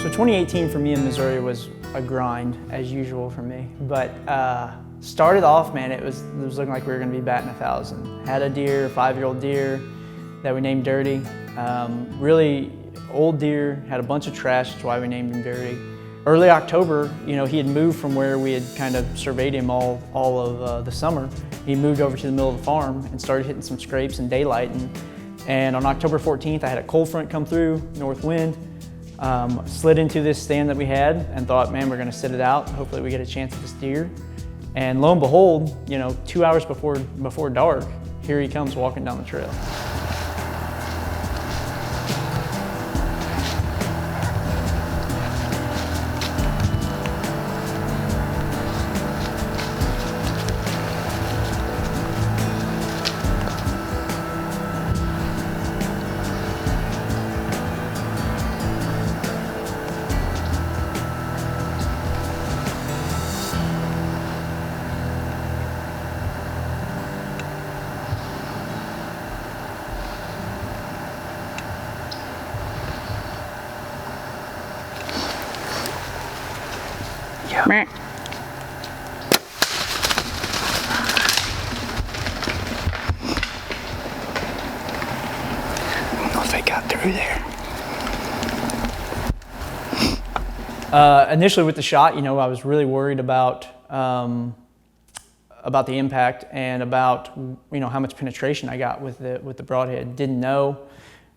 So 2018 for me in Missouri was a grind, as usual for me. But started off, man, it was looking like we were gonna be batting 1,000. Had a deer, a 5-year-old deer that we named Dirty. Really old deer, had a bunch of trash, that's why we named him Dirty. Early October, you know, he had moved from where we had kind of surveyed him all of the summer. He moved over to the middle of the farm and started hitting some scrapes and daylight. And on October 14th, I had a cold front come through, north wind. Slid into this stand that we had and thought, man, we're gonna sit it out. Hopefully we get a chance at this deer. And lo and behold, you know, 2 hours before dark, here he comes walking down the trail. Yeah. Meh. I don't know if they got through there. Initially with the shot, you know, I was really worried about the impact and about, you know, how much penetration I got with the broadhead. Didn't know.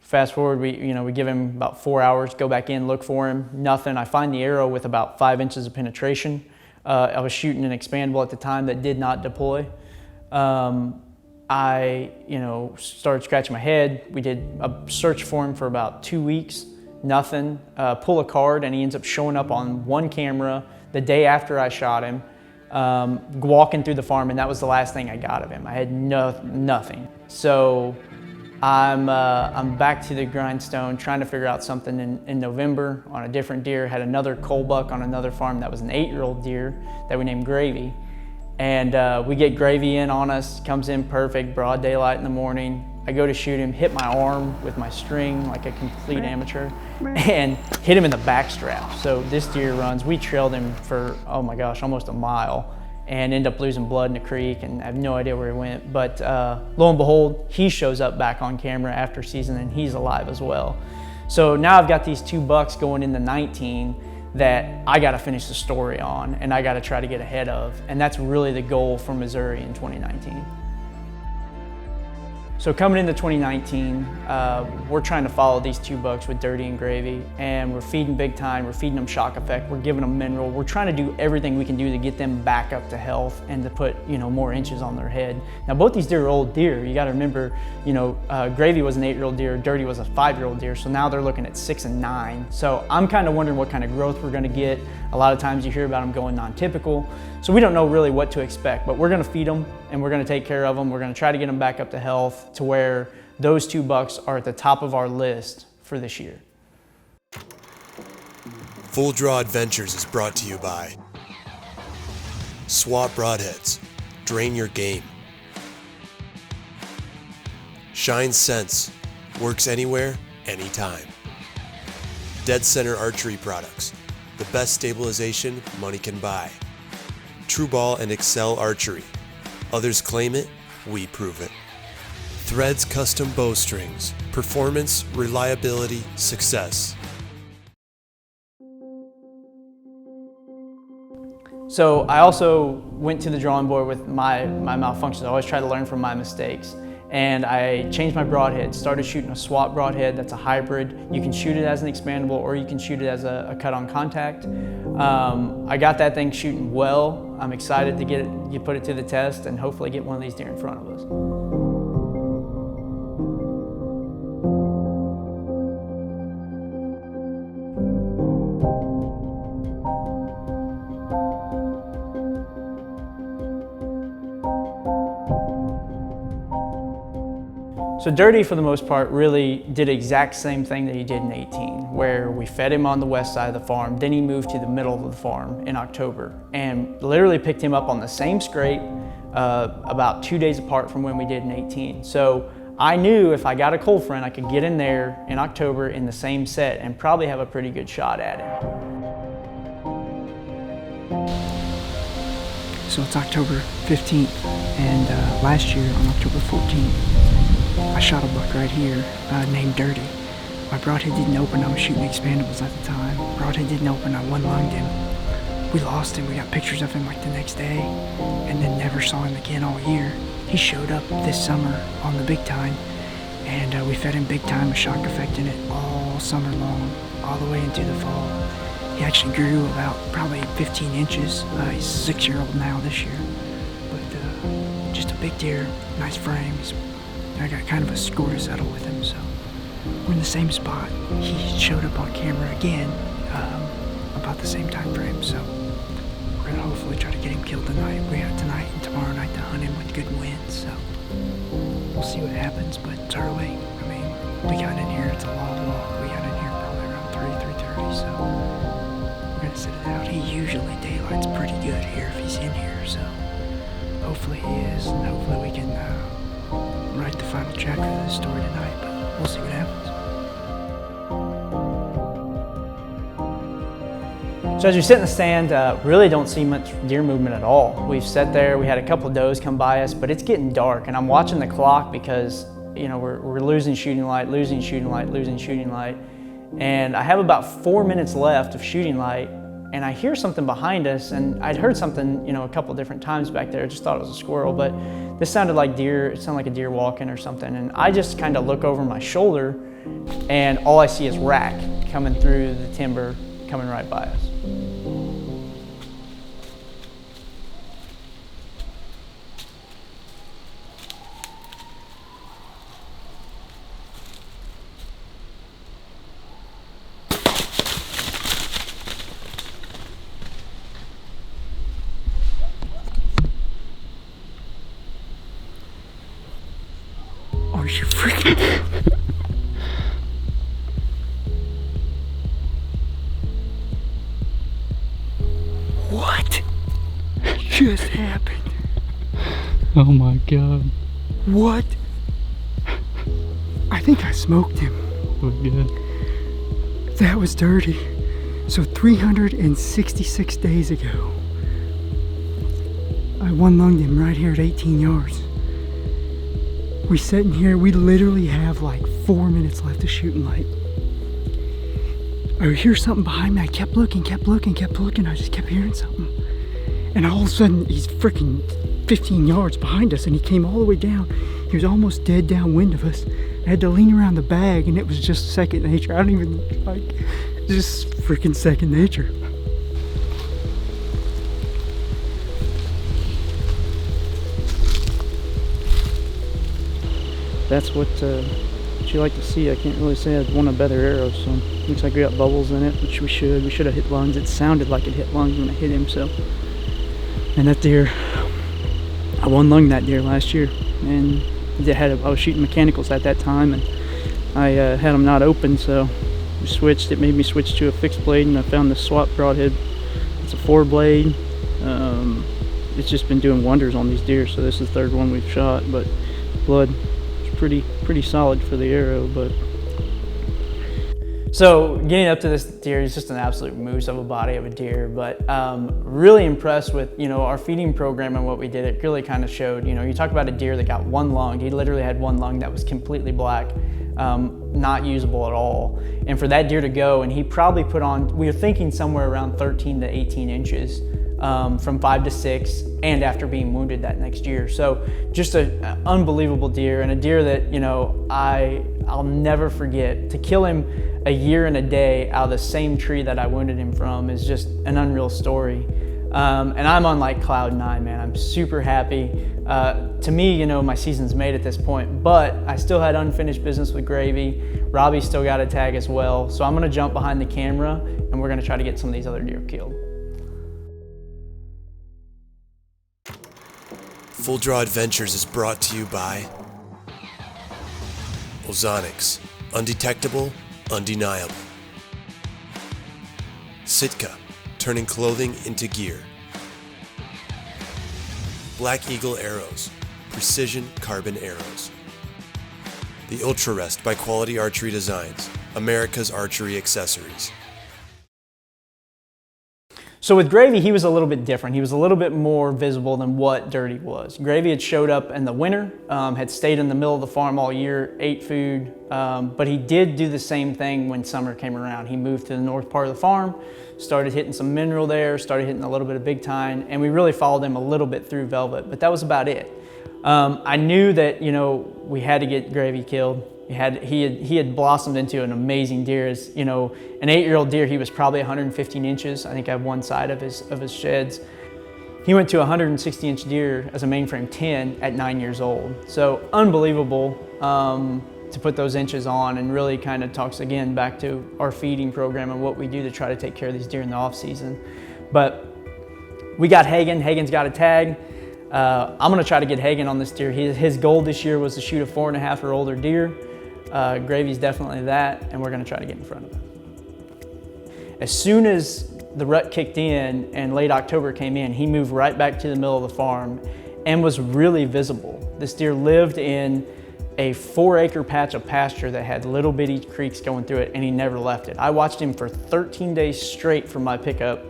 Fast forward, we give him about 4 hours, go back in, look for him, nothing. I find the arrow with about 5 inches of penetration. I was shooting an expandable at the time that did not deploy. I, started scratching my head. We did a search for him for about 2 weeks, nothing. Pull a card and he ends up showing up on one camera the day after I shot him, walking through the farm, and that was the last thing I got of him. I had nothing. So I'm back to the grindstone trying to figure out something in November on a different deer. Had another coal buck on another farm that was an 8-year-old deer that we named Gravy. And we get Gravy in on us, comes in perfect, broad daylight in the morning. I go to shoot him, hit my arm with my string like a complete amateur, and hit him in the back strap. So this deer runs, we trailed him for, oh my gosh, almost a mile, and end up losing blood in the creek, and I have no idea where he went. But lo and behold, he shows up back on camera after season, and he's alive as well. So now I've got these 2 bucks going into 19 that I gotta finish the story on, and I gotta try to get ahead of. And that's really the goal for Missouri in 2019. So coming into 2019, we're trying to follow these 2 bucks with Dirty and Gravy, and we're feeding big time, we're feeding them shock effect, we're giving them mineral, we're trying to do everything we can do to get them back up to health and to put, more inches on their head. Now both these deer are old deer. You gotta remember, Gravy was an 8-year-old deer, Dirty was a 5-year-old deer, so now they're looking at 6 and 9. So I'm kind of wondering what kind of growth we're gonna get. A lot of times you hear about them going non-typical, so we don't know really what to expect, but we're gonna feed them and we're gonna take care of them. We're gonna try to get them back up to health to where those 2 bucks are at the top of our list for this year. Full Draw Adventures is brought to you by Swap Broadheads, Drain Your Game. Shine Sense, works anywhere, anytime. Dead Center Archery Products, the best stabilization money can buy. True Ball and Excel Archery, others claim it, we prove it. Threads Custom Bowstrings, performance, reliability, success. So I also went to the drawing board with my malfunctions. I always try to learn from my mistakes. And I changed my broadhead, started shooting a swap broadhead that's a hybrid. You can shoot it as an expandable or you can shoot it as a cut-on contact. I got that thing shooting well. I'm excited to put it to the test and hopefully get one of these deer in front of us. So Dirty, for the most part, really did the exact same thing that he did in 18, where we fed him on the west side of the farm, then he moved to the middle of the farm in October, and literally picked him up on the same scrape about 2 days apart from when we did in 18. So I knew if I got a cold front, I could get in there in October in the same set and probably have a pretty good shot at him. So it's October 15th, and last year on October 14th, I shot a buck right here named Dirty. My broadhead didn't open. I was shooting expandables at the time. Broadhead didn't open. I one-lunged him. We lost him. We got pictures of him like the next day, and then never saw him again all year. He showed up this summer on the big time, and we fed him big time with shock effect in it all summer long, all the way into the fall. He actually grew about probably 15 inches. He's a 6-year-old now this year, but just a big deer, nice frame. I got kind of a score to settle with him, so we're in the same spot. He showed up on camera again about the same time frame, so we're gonna hopefully try to get him killed tonight. We got tonight and tomorrow night to hunt him with good winds, so we'll see what happens, but it's early. I mean, we got in here, it's a long walk. We got in here probably around 3:30, so we're gonna sit it out. He usually daylight's pretty good here if he's in here, so hopefully he is, and hopefully we can write the final chapter of the story tonight, but we'll see what happens. So as you sit in the stand, really don't see much deer movement at all. We've sat there, we had a couple of does come by us, but it's getting dark, and I'm watching the clock because we're losing shooting light, losing shooting light, losing shooting light. And I have about 4 minutes left of shooting light, and I hear something behind us, and I'd heard something, a couple different times back there. I just thought it was a squirrel, but this sounded like deer. It sounded like a deer walking or something. And I just kind of look over my shoulder, and all I see is rack coming through the timber, coming right by us. Are you freaking... What just happened? Oh my God. What? I think I smoked him. Oh God. That was Dirty. So 366 days ago, I one-lunged him right here at 18 yards. We sitting here, we literally have like 4 minutes left of shooting light. I hear something behind me. I kept looking. I just kept hearing something. And all of a sudden, he's freaking 15 yards behind us, and he came all the way down. He was almost dead downwind of us. I had to lean around the bag, and it was just second nature. I don't even, just freaking second nature. That's what you like to see. I can't really say I'd want a better arrow, so looks like we got bubbles in it, which we should have hit lungs. It sounded like it hit lungs when I hit him, so. And that deer, I one-lunged that deer last year, and I was shooting mechanicals at that time, and I had them not open, so we switched. It made me switch to a fixed blade, and I found the swap broadhead. It's a 4-blade. It's just been doing wonders on these deer, so this is the third one we've shot, but blood is pretty solid for the arrow. But so getting up to this deer, he's just an absolute moose of a body of a deer, but really impressed with our feeding program and what we did. It really kind of showed, you talk about a deer that got one lung. He literally had one lung that was completely black, not usable at all. And for that deer to go, and he probably put on, we were thinking somewhere around 13 to 18 inches from 5 to 6, and after being wounded that next year. So just an unbelievable deer, and a deer that I'll never forget. To kill him a year and a day out of the same tree that I wounded him from is just an unreal story. And I'm on like cloud 9, man. I'm super happy. To me, my season's made at this point, but I still had unfinished business with Gravy. Robbie's still got a tag as well. So I'm gonna jump behind the camera, and we're gonna try to get some of these other deer killed. Full Draw Adventures is brought to you by Ozonics, undetectable, undeniable. Sitka, turning clothing into gear. Black Eagle Arrows, precision carbon arrows. The Ultra Rest by Quality Archery Designs, America's archery accessories. So with Gravy, he was a little bit different. He was a little bit more visible than what Dirty was. Gravy had showed up in the winter, had stayed in the middle of the farm all year, ate food, but he did do the same thing when summer came around. He moved to the north part of the farm, started hitting some mineral there, started hitting a little bit of big tine, and we really followed him a little bit through velvet, but that was about it. I knew that, you know, we had to get Gravy killed. He had blossomed into an amazing deer. As you know, an 8-year-old deer, he was probably 115 inches. I think I have one side of his sheds. He went to a 160-inch deer as a mainframe 10 at 9 years old. So unbelievable to put those inches on, and really kind of talks again back to our feeding program and what we do to try to take care of these deer in the off season. But we got Hagen. Hagen's got a tag. I'm gonna try to get Hagen on this deer. His goal this year was to shoot a 4.5 or older deer. Gravy's definitely that, and we're gonna try to get in front of it. As soon as the rut kicked in and late October came in, he moved right back to the middle of the farm and was really visible. This deer lived in a 4-acre patch of pasture that had little bitty creeks going through it, and he never left it. I watched him for 13 days straight from my pickup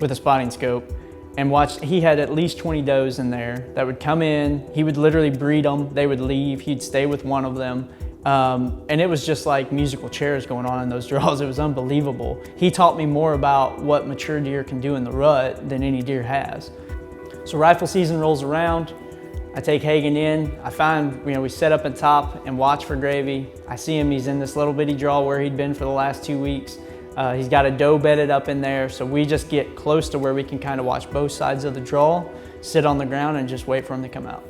with a spotting scope, and watched. He had at least 20 does in there that would come in. He would literally breed them. They would leave. He'd stay with one of them. And it was just like musical chairs going on in those draws. It was unbelievable. He taught me more about what mature deer can do in the rut than any deer has. So rifle season rolls around. I take Hagen in. I find, we set up at top and watch for Gravy. I see him, he's in this little bitty draw where he'd been for the last 2 weeks. He's got a doe bedded up in there, so we just get close to where we can kind of watch both sides of the draw, sit on the ground and just wait for him to come out.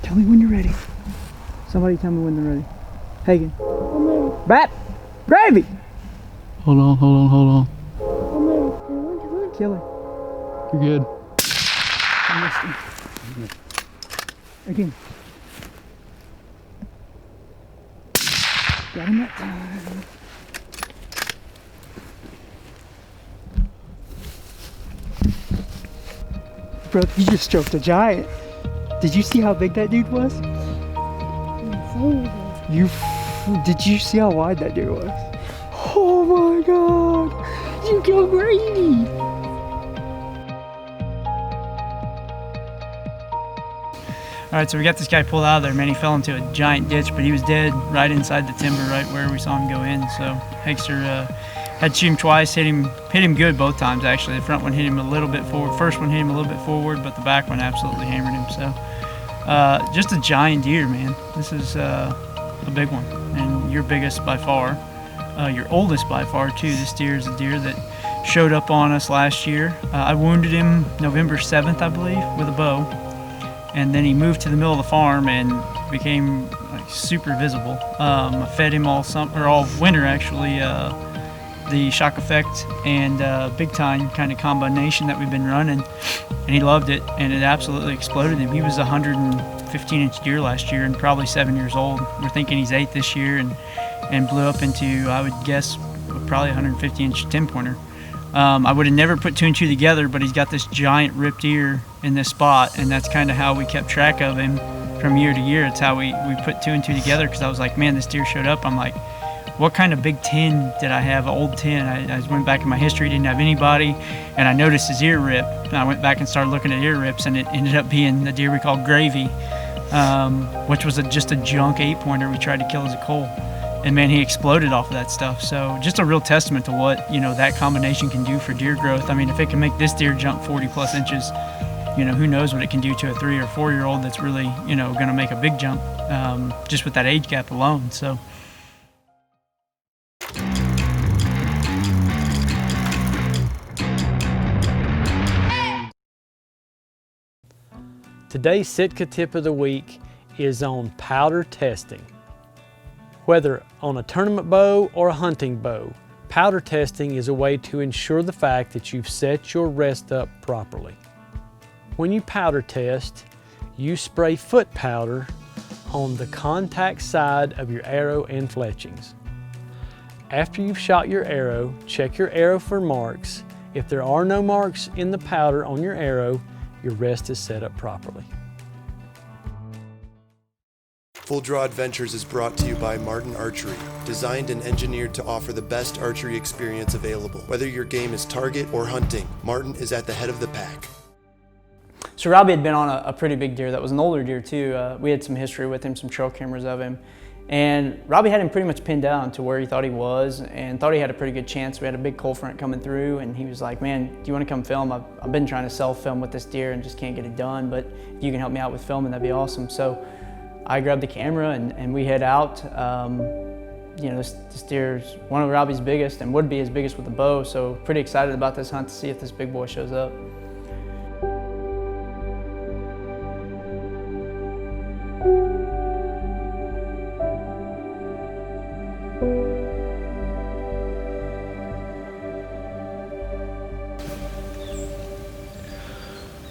Tell me when you're ready. Somebody tell me when they're ready. Hagen. Bat! Gravy! Hold on, hold on, hold on. Kill her. You're good. I missed him. Again. Got him that time. Bro, you just stroked a giant. Did you see how big that dude was? Did you see how wide that deer was? Oh my God! You killed Gravy! All right, so we got this guy pulled out of there, man. He fell into a giant ditch, but he was dead right inside the timber, right where we saw him go in. So Hexter had to shoot him twice, hit him good both times actually. The front one hit him a little bit forward, first one hit him a little bit forward, but the back one absolutely hammered him. So just a giant deer, man. This is a big one, and your biggest by far, your oldest by far too. This deer is a deer that showed up on us last year. I wounded him November 7th, I believe, with a bow. And then he moved to the middle of the farm and became like super visible. I fed him all winter actually, the shock effect and big tine kind of combination that we've been running, and he loved it, and it absolutely exploded him. He was a 115-inch deer last year and probably 7 years old. We're thinking he's 8 this year, and blew up into, I would guess, probably 150-inch 10-pointer. I would have never put 2 and 2 together, but he's got this giant ripped ear in this spot, and that's kind of how we kept track of him from year to year. It's how we put 2 and 2 together, because I was like, man, this deer showed up. I'm like, what kind of big 10 did I have, an old 10? I went back in my history, didn't have anybody, and I noticed his ear rip. And I went back and started looking at ear rips, and it ended up being the deer we called Gravy, which was just a junk 8-pointer we tried to kill as a coal. And man, he exploded off of that stuff. So just a real testament to what, that combination can do for deer growth. I mean, if it can make this deer jump 40+ inches, who knows what it can do to a 3 or 4-year-old that's really, going to make a big jump just with that age gap alone. So. Today's Sitka tip of the week is on powder testing. Whether on a tournament bow or a hunting bow, powder testing is a way to ensure the fact that you've set your rest up properly. When you powder test, you spray foot powder on the contact side of your arrow and fletchings. After you've shot your arrow, check your arrow for marks If there are no marks in the powder on your arrow, your rest is set up properly. Full Draw Adventures is brought to you by Martin Archery, designed and engineered to offer the best archery experience available. Whether your game is target or hunting, Martin is at the head of the pack. So Robbie had been on a pretty big deer that was an older deer too. We had some history with him, some trail cameras of him. And Robbie had him pretty much pinned down to where he thought he was and thought he had a pretty good chance. We had a big cold front coming through and he was like, man, do you want to come film? I've been trying to self-film with this deer and just can't get it done, but if you can help me out with filming, that'd be awesome. So I grabbed the camera and we head out. You know, this deer is one of Robbie's biggest and would be his biggest with a bow, so pretty excited about this hunt to see if this big boy shows up.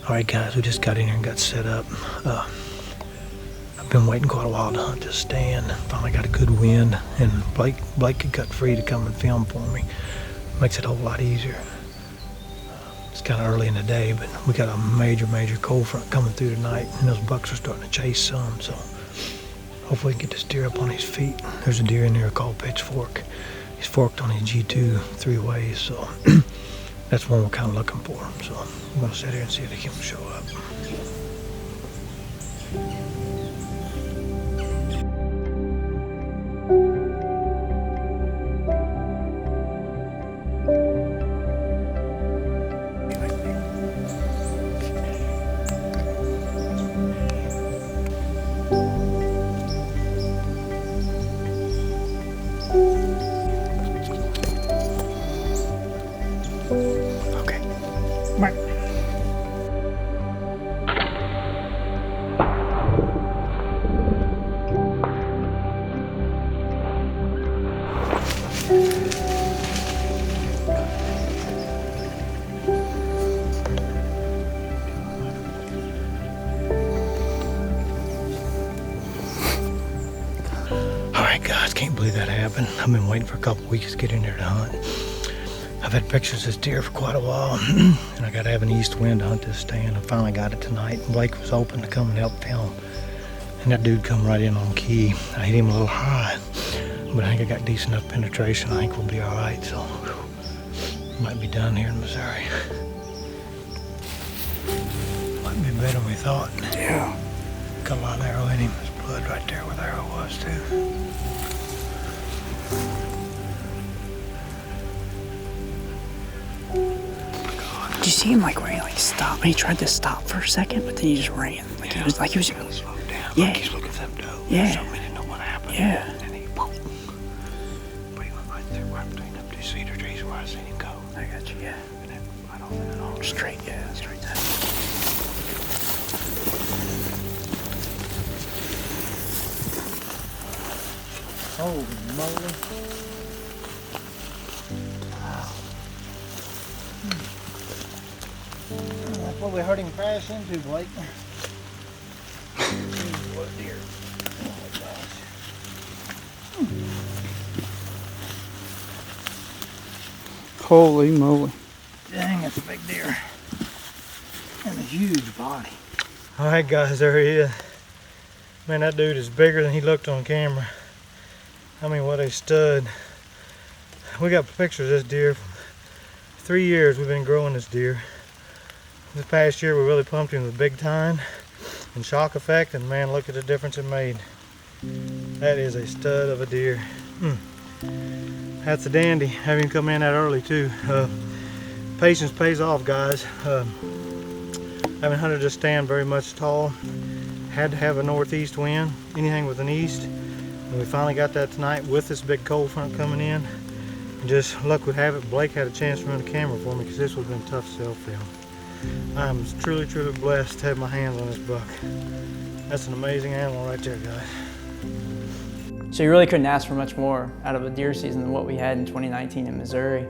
All right, guys, we just got in here and got set up. I've been waiting quite a while to hunt this stand. Finally got a good wind, and Blake had got free to come and film for me. Makes it a whole lot easier. It's kind of early in the day, but we got a major cold front coming through tonight, and those bucks are starting to chase some, so hopefully we can get this deer up on his feet. There's a deer in there called Pitchfork. He's forked on his G2 3 ways, so that's one we're kind of looking for. So I'm going to sit here and see if he can show up. Okay. Mark. Alright guys, can't believe that happened. I've been waiting for a couple weeks to get in there to hunt. I've had pictures of this deer for quite a while, and I gotta have an east wind to hunt this stand. I finally got it tonight. Blake was open to come and help film, and that dude come right in on key. I hit him a little high, but I think I got decent enough penetration. I think we'll be alright, so might be done here in Missouri. Might be better than we thought. Yeah. Got a lot of arrow in him. There's blood right there where the arrow was too. Did you see him like where he like stopped? He tried to stop for a second, but then he just ran. Like he was like he was. Slowed down. Yeah. Like he's looking for them doe. Yeah. Or something. He didn't know what happened. Yeah. And he boom. But he went right there, right between them two cedar trees where I seen him go. I got you. Yeah. And then right on that all Straight. Yeah. Straight down. Holy moly. That's what we heard him crash into, Blake. What a deer. Oh, gosh. Holy moly. Dang, that's a big deer. And a huge body. All right, guys, there he is. Man, that dude is bigger than he looked on camera. I mean, what a stud. We got pictures of this deer. 3 years we've been growing this deer. This past year we really pumped him with big tine and shock effect, and man, look at the difference it made. That is a stud of a deer. That's a dandy. Having him come in that early too. Patience pays off, guys. Haven't hunted this stand very much at all. Had to have a northeast wind, anything with an east. And we finally got that tonight with this big cold front coming in. And just luck would have it, Blake had a chance to run the camera for me because this would have been tough self-film. I'm truly blessed to have my hands on this buck. That's an amazing animal right there, guys. So you really couldn't ask for much more out of a deer season than what we had in 2019 in Missouri.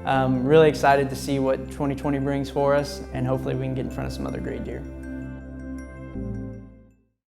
Really excited to see what 2020 brings for us, and hopefully we can get in front of some other great deer.